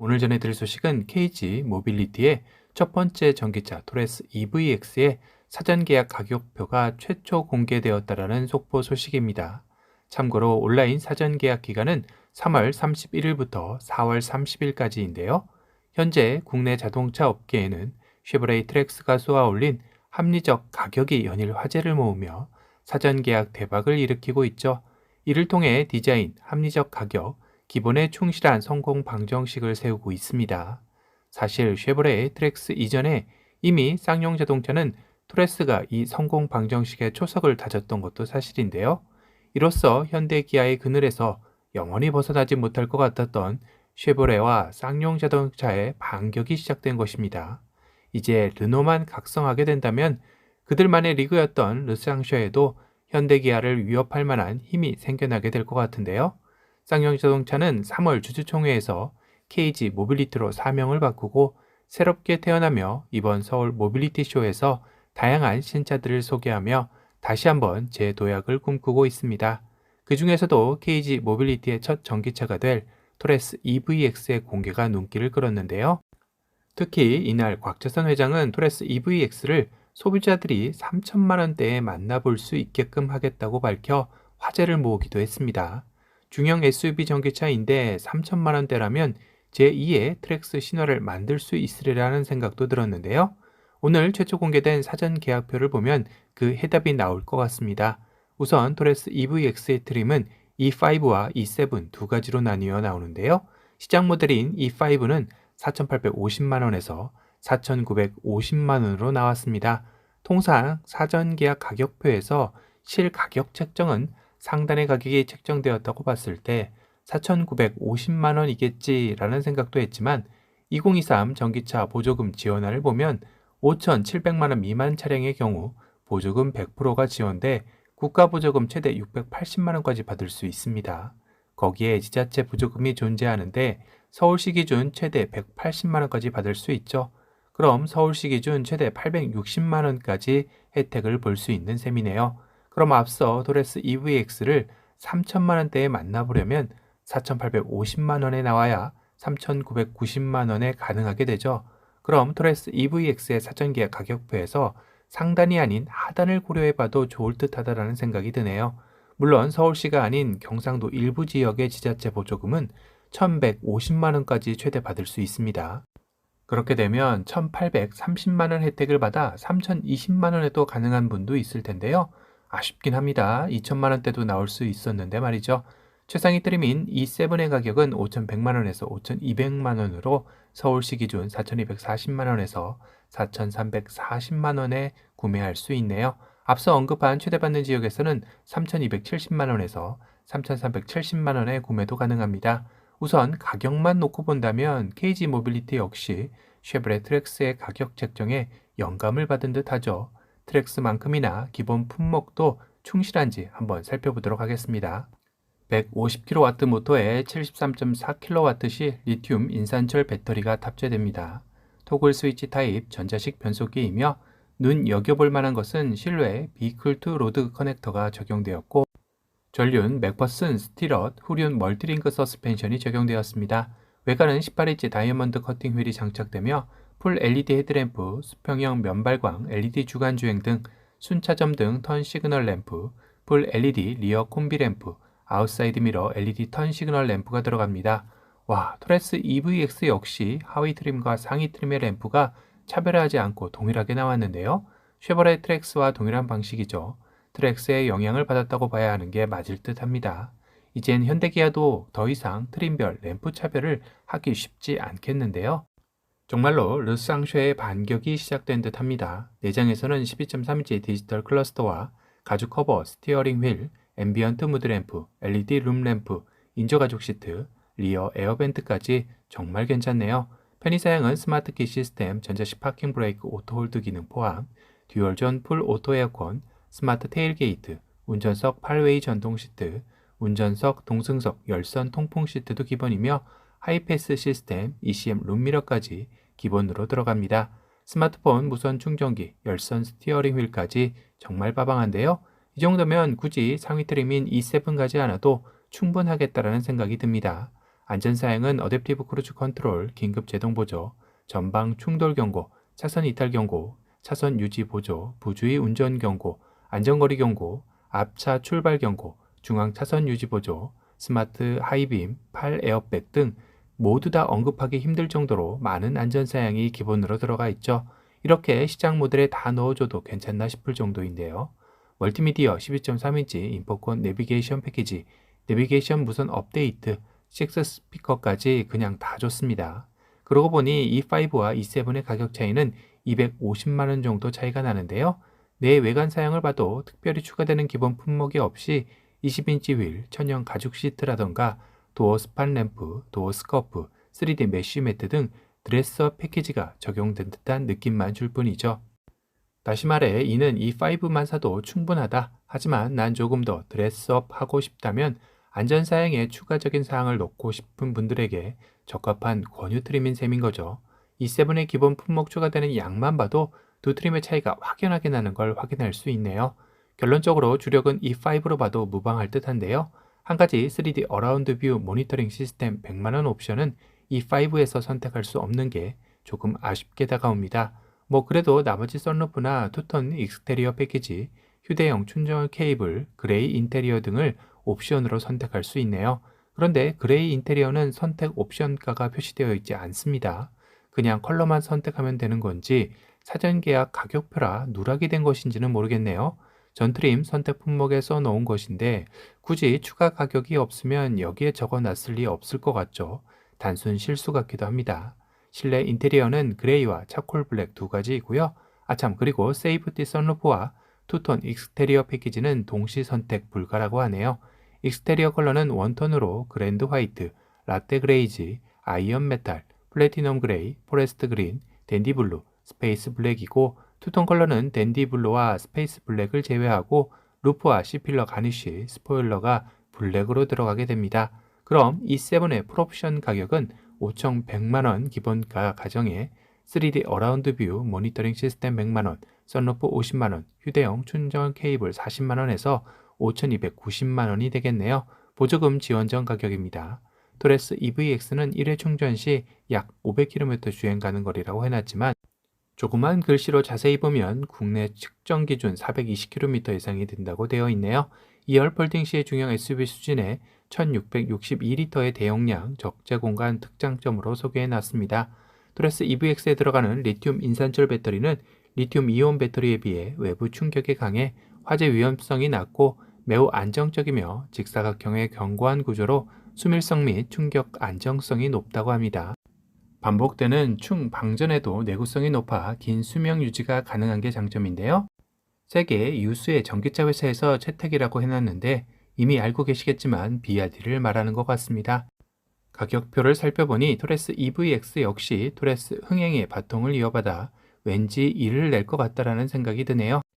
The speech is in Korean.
오늘 전해드릴 소식은 KG 모빌리티의 첫 번째 전기차 토레스 EVX의 사전 계약 가격표가 최초 공개되었다라는 속보 소식입니다. 참고로 온라인 사전 계약 기간은 3월 31일부터 4월 30일까지인데요. 현재 국내 자동차 업계에는 쉐보레이 트랙스가 쏘아올린 합리적 가격이 연일 화제를 모으며 사전 계약 대박을 일으키고 있죠. 이를 통해 디자인, 합리적 가격, 기본에 충실한 성공 방정식을 세우고 있습니다. 사실 쉐보레 트랙스 이전에 이미 쌍용 자동차는 토레스가 이 성공 방정식의 초석을 다졌던 것도 사실인데요. 이로써 현대 기아의 그늘에서 영원히 벗어나지 못할 것 같았던 쉐보레와 쌍용 자동차의 반격이 시작된 것입니다. 이제 르노만 각성하게 된다면 그들만의 리그였던 르쌍쉐에도 현대 기아를 위협할 만한 힘이 생겨나게 될 것 같은데요. 쌍용 자동차는 3월 주주총회에서 KG 모빌리티로 사명을 바꾸고 새롭게 태어나며 이번 서울 모빌리티 쇼에서 다양한 신차들을 소개하며 다시 한번 재도약을 꿈꾸고 있습니다. 그 중에서도 KG 모빌리티의 첫 전기차가 될 토레스 EVX의 공개가 눈길을 끌었는데요. 특히 이날 곽재선 회장은 토레스 EVX를 소비자들이 3천만 원대에 만나볼 수 있게끔 하겠다고 밝혀 화제를 모으기도 했습니다. 중형 SUV 전기차인데 3천만 원대라면 제2의 트랙스 신화를 만들 수 있으리라는 생각도 들었는데요. 오늘 최초 공개된 사전 계약표를 보면 그 해답이 나올 것 같습니다. 우선 토레스 EVX의 트림은 E5와 E7 두 가지로 나뉘어 나오는데요. 시장 모델인 E5는 4,850만 원에서 4,950만 원으로 나왔습니다. 통상 사전 계약 가격표에서 실가격 책정은 상단의 가격이 책정되었다고 봤을 때 4,950만 원이겠지라는 생각도 했지만 2023 전기차 보조금 지원안을 보면 5,700만 원 미만 차량의 경우 보조금 100%가 지원돼 국가 보조금 최대 680만 원까지 받을 수 있습니다. 거기에 지자체 보조금이 존재하는데 서울시 기준 최대 180만 원까지 받을 수 있죠. 그럼 서울시 기준 최대 860만 원까지 혜택을 볼 수 있는 셈이네요. 그럼 앞서 토레스 EVX를 3천만 원대에 만나보려면 4,850만 원에 나와야 3,990만 원에 가능하게 되죠. 그럼 토레스 EVX의 사전계약 가격표에서 상단이 아닌 하단을 고려해봐도 좋을 듯하다라는 생각이 드네요. 물론 서울시가 아닌 경상도 일부 지역의 지자체 보조금은 1,150만 원까지 최대 받을 수 있습니다. 그렇게 되면 1,830만 원 혜택을 받아 3,020만 원에도 가능한 분도 있을 텐데요. 아쉽긴 합니다. 2천만 원대도 나올 수 있었는데 말이죠. 최상위 트림인 E7의 가격은 5,100만 원에서 5,200만 원으로 서울시 기준 4,240만 원에서 4,340만 원에 구매할 수 있네요. 앞서 언급한 최대받는 지역에서는 3,270만 원에서 3,370만 원에 구매도 가능합니다. 우선 가격만 놓고 본다면 KG 모빌리티 역시 쉐보레 트랙스의 가격 책정에 영감을 받은 듯 하죠. 트랙스만큼이나 기본 품목도 충실한지 한번 살펴보도록 하겠습니다. 150kW 모터에 73.4kW시 리튬 인산철 배터리가 탑재됩니다. 토글 스위치 타입 전자식 변속기이며 눈여겨볼 만한 것은 실외 비클 투 로드 커넥터가 적용되었고 전륜 맥퍼슨 스틸럿 후륜 멀티링크 서스펜션이 적용되었습니다. 외관은 18인치 다이아몬드 커팅 휠이 장착되며 풀 LED 헤드램프, 수평형 면발광, LED 주간 주행 등 순차점 등 턴 시그널 램프, 풀 LED 리어 콤비 램프, 아웃사이드 미러 LED 턴 시그널 램프가 들어갑니다. 와, 토레스 EVX 역시 하위 트림과 상위 트림의 램프가 차별화하지 않고 동일하게 나왔는데요. 쉐보레 트랙스와 동일한 방식이죠. 트랙스의 영향을 받았다고 봐야 하는 게 맞을 듯 합니다. 이젠 현대기아도 더 이상 트림별 램프 차별을 하기 쉽지 않겠는데요. 정말로 르쌍쉐의 반격이 시작된 듯 합니다. 내장에서는 12.3인치 디지털 클러스터와 가죽 커버, 스티어링 휠, 앰비언트 무드 램프, LED 룸 램프, 인조가죽 시트, 리어 에어벤트까지 정말 괜찮네요. 편의 사양은 스마트 키 시스템, 전자식 파킹 브레이크 오토 홀드 기능 포함, 듀얼존 풀 오토 에어컨, 스마트 테일게이트, 운전석 8웨이 전동 시트, 운전석, 동승석, 열선 통풍 시트도 기본이며 하이패스 시스템, ECM 룸미러까지 기본으로 들어갑니다. 스마트폰 무선 충전기, 열선 스티어링 휠까지 정말 빠방한데요. 이 정도면 굳이 상위 트림인 E7 가지 않아도 충분하겠다라는 생각이 듭니다. 안전사양은 어댑티브 크루즈 컨트롤, 긴급 제동 보조, 전방 충돌 경고, 차선 이탈 경고, 차선 유지 보조, 부주의 운전 경고, 안전거리 경고, 앞차 출발 경고, 중앙 차선 유지 보조, 스마트 하이빔, 팔 에어백 등 모두 다 언급하기 힘들 정도로 많은 안전사양이 기본으로 들어가 있죠. 이렇게 시장 모델에 다 넣어줘도 괜찮나 싶을 정도인데요. 멀티미디어 12.3인치 인포콘 내비게이션 패키지, 내비게이션 무선 업데이트, 6 스피커까지 그냥 다 좋습니다. 그러고 보니 E5와 E7의 가격 차이는 250만원 정도 차이가 나는데요. 내 외관 사양을 봐도 특별히 추가되는 기본 품목이 없이 20인치 휠, 천연 가죽 시트라던가 도어 스판 램프, 도어 스커프, 3D 메쉬 매트 등 드레스업 패키지가 적용된 듯한 느낌만 줄 뿐이죠. 다시 말해 이는 E5만 사도 충분하다. 하지만 난 조금 더 드레스업 하고 싶다면 안전사양에 추가적인 사항을 넣고 싶은 분들에게 적합한 권유 트림인 셈인 거죠. E7의 기본 품목 추가되는 양만 봐도 두 트림의 차이가 확연하게 나는 걸 확인할 수 있네요. 결론적으로 주력은 E5로 봐도 무방할 듯한데요. 한 가지 3D 어라운드 뷰 모니터링 시스템 100만원 옵션은 E5에서 선택할 수 없는 게 조금 아쉽게 다가옵니다. 뭐 그래도 나머지 썬루프나 투톤 익스테리어 패키지, 휴대용 충전 케이블, 그레이 인테리어 등을 옵션으로 선택할 수 있네요. 그런데 그레이 인테리어는 선택 옵션가가 표시되어 있지 않습니다. 그냥 컬러만 선택하면 되는 건지 사전 계약 가격표라 누락이 된 것인지는 모르겠네요. 전트림 선택 품목에 써놓은 것인데 굳이 추가 가격이 없으면 여기에 적어놨을 리 없을 것 같죠. 단순 실수 같기도 합니다. 실내 인테리어는 그레이와 차콜 블랙 두 가지이고요. 아참 그리고 세이프티 선루프와 투톤 익스테리어 패키지는 동시 선택 불가라고 하네요. 익스테리어 컬러는 원톤으로 그랜드 화이트, 라떼 그레이지, 아이언 메탈, 플래티넘 그레이, 포레스트 그린, 댄디 블루, 스페이스 블랙이고 투톤 컬러는 댄디 블루와 스페이스 블랙을 제외하고 루프와 C필러 가니쉬, 스포일러가 블랙으로 들어가게 됩니다. 그럼 E7의 풀옵션 가격은 5,100만원 기본가 가정에 3D 어라운드 뷰 모니터링 시스템 100만원, 썬루프 50만원, 휴대용 충전 케이블 40만원에서 5,290만원이 되겠네요. 보조금 지원 전 가격입니다. 토레스 EVX는 1회 충전 시 약 500km 주행 가는 거리라고 해놨지만 조그만 글씨로 자세히 보면 국내 측정 기준 420km 이상이 된다고 되어 있네요. 2열 폴딩 시의 중형 SUV 수준의 1662리터의 대용량, 적재 공간 특장점으로 소개해놨습니다. 토레스 EVX에 들어가는 리튬 인산철 배터리는 리튬 이온 배터리에 비해 외부 충격에 강해 화재 위험성이 낮고 매우 안정적이며 직사각형의 견고한 구조로 수밀성 및 충격 안정성이 높다고 합니다. 반복되는 충방전에도 내구성이 높아 긴 수명 유지가 가능한 게 장점인데요. 세계 유수의 전기차 회사에서 채택이라고 해놨는데 이미 알고 계시겠지만 비아디를 말하는 것 같습니다. 가격표를 살펴보니 토레스 EVX 역시 토레스 흥행의 바통을 이어받아 왠지 이를 낼 것 같다라는 생각이 드네요.